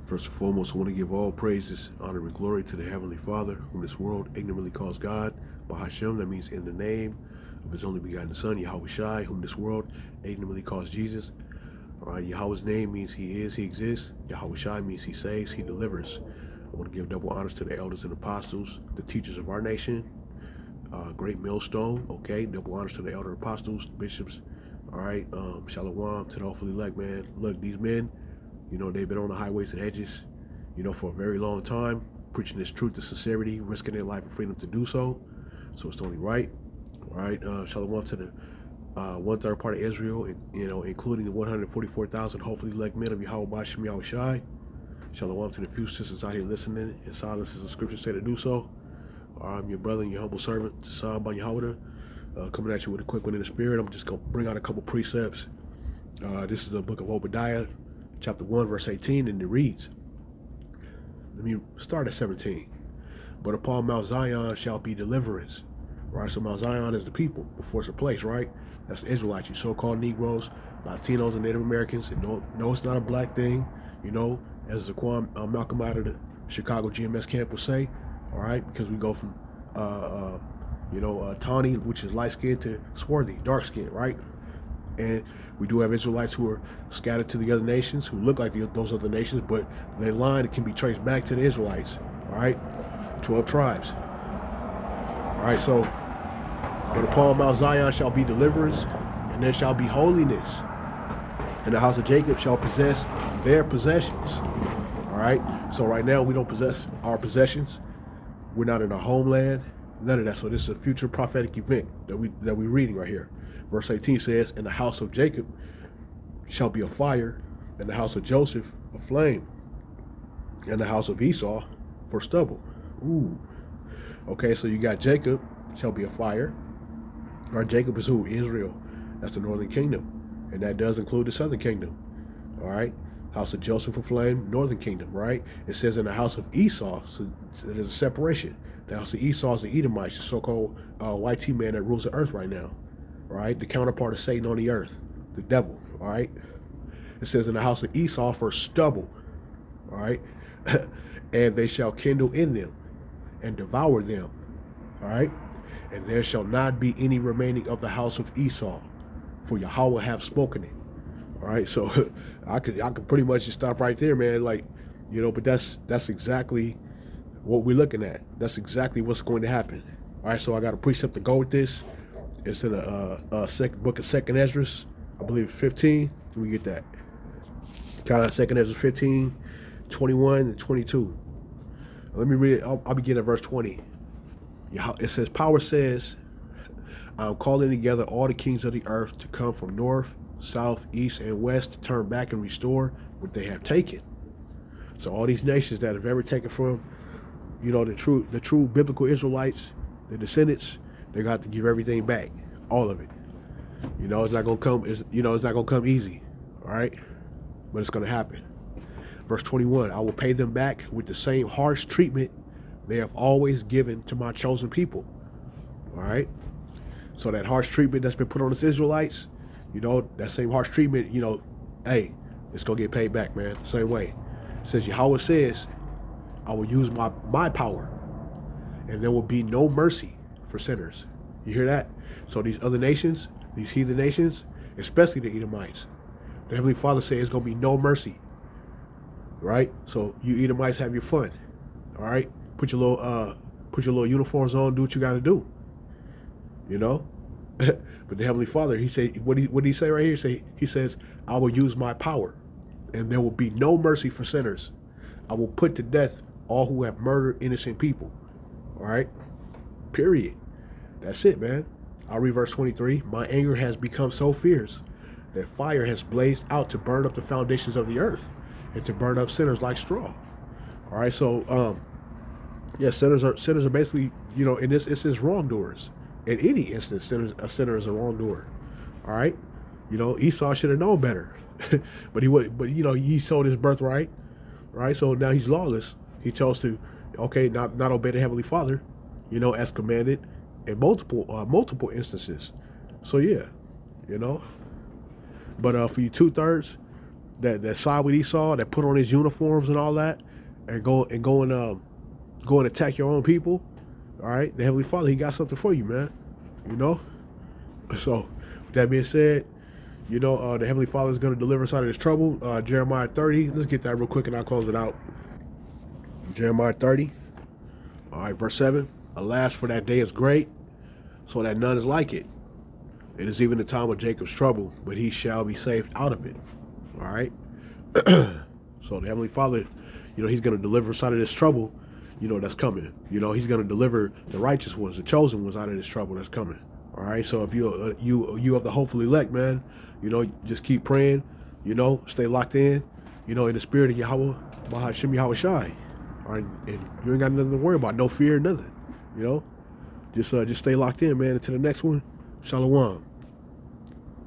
First and foremost, I want to give all praises, honor, and glory to the Heavenly Father, whom this world ignorantly calls God. Bahashem, that means in the name of His only begotten Son, Yahweh Shai, whom this world ignorantly calls Jesus. All right, Yahweh's name means He is, He exists. Yahweh Shai means He saves, He delivers. I want to give double honors to the elders and apostles, the teachers of our nation. Great millstone, okay? Double honors to the elder apostles, bishops. All right, shalom to the hopefully elect, man. Look, these men, they've been on the highways and hedges, for a very long time, preaching this truth and sincerity, risking their life and freedom to do so. So it's only right. All right, shalom to the 1/3 part of Israel, including the 144,000 hopefully elect men of Yahweh Bashim Yahweh Shai. Shalom to the few sisters out here listening in silence as the scriptures say to do so. I'm your brother and your humble servant, Tasab Ben Yehoda, coming at you with a quick one in the spirit. I'm just going to bring out a couple precepts. This is the book of Obadiah, chapter 1, verse 18, and it reads, let me start at 17. But upon Mount Zion shall be deliverance. Right, so Mount Zion is the people before it's a place, right? That's the Israelites, you so-called Negroes, Latinos, and Native Americans. And no, it's not a black thing, as Zaquan Malcolm out of the Chicago GMS camp would say. All right, because we go from, tawny, which is light skin, to swarthy, dark skin, right? And we do have Israelites who are scattered to the other nations, who look like those other nations, but their line can be traced back to the Israelites, all right? 12 tribes. All right, so, but upon Mount Zion shall be deliverance, and there shall be holiness, and the house of Jacob shall possess their possessions. All right, so right now we don't possess our possessions. We're not in our homeland, none of that. So this is a future prophetic event that we're reading right here. Verse 18 says, "And the house of Jacob shall be a fire, and the house of Joseph a flame, and the house of Esau for stubble." Ooh. Okay, so you got Jacob shall be a fire. Our Jacob is who? Israel. That's the northern kingdom, and that does include the southern kingdom. All right. House of Joseph for flame, northern kingdom, right? It says in the house of Esau, so there's a separation. The house of Esau is the Edomites, the so-called white man that rules the earth right now, right? The counterpart of Satan on the earth, the devil, all right? It says in the house of Esau for stubble, all right? And they shall kindle in them and devour them, all right? And there shall not be any remaining of the house of Esau, for Yahweh have spoken it. All right, so I could pretty much just stop right there, man. Like, but that's exactly what we're looking at. That's exactly what's going to happen. All right, so I got a precept to go with this. It's in a second book of Second Esdras, I believe 15. Let me get that. Second Esdras 15, 21 and 22. Let me read it. I'll begin at verse 20. It says, "Power says, I'm calling together all the kings of the earth to come from north, south, east, and west to turn back and restore what they have taken." So all these nations that have ever taken from, the true biblical Israelites, the descendants, they got to give everything back, all of it. It's not gonna come. It's not gonna come easy, all right? But it's gonna happen. Verse 21: "I will pay them back with the same harsh treatment they have always given to my chosen people." All right. So that harsh treatment that's been put on us Israelites, that same harsh treatment, hey, it's going to get paid back, man. Same way. It says, Yahweh says, "I will use my power, and there will be no mercy for sinners." You hear that? So these other nations, these heathen nations, especially the Edomites, the Heavenly Father says it's going to be no mercy. Right? So you Edomites have your fun. All right? Put your little uniforms on, do what you got to do. But the Heavenly Father, he said, what did he say right here? He says, "I will use my power, and there will be no mercy for sinners. I will put to death all who have murdered innocent people." All right? Period. That's it, man. I'll read verse 23. "My anger has become so fierce that fire has blazed out to burn up the foundations of the earth and to burn up sinners like straw." All right, so sinners are basically, in this instance, wrongdoers. In any instance, a sinner is a wrongdoer. All right, Esau should have known better, but he sold his birthright. Right, so now he's lawless. He chose to, not obey the Heavenly Father, as commanded in multiple instances. So yeah, But for you 2/3, that side with Esau, that put on his uniforms and all that, and go and attack your own people. All right, the Heavenly Father, He got something for you, man. You know. So, with that being said, the Heavenly Father is going to deliver us out of this trouble. Jeremiah 30. Let's get that real quick and I'll close it out. Jeremiah 30. All right, verse 7. Alas, for that day is great, so that none is like it. It is even the time of Jacob's trouble, but he shall be saved out of it. All right. So the Heavenly Father, He's going to deliver us out of this trouble, that's coming. He's going to deliver the righteous ones, the chosen ones, out of this trouble that's coming. All right. So if you have the hopeful elect, man, just keep praying, stay locked in, in the spirit of Yahweh, Bahashim Yahweh Shai. All right. And you ain't got nothing to worry about, no fear, nothing, Just stay locked in, man. Until the next one, Shalom.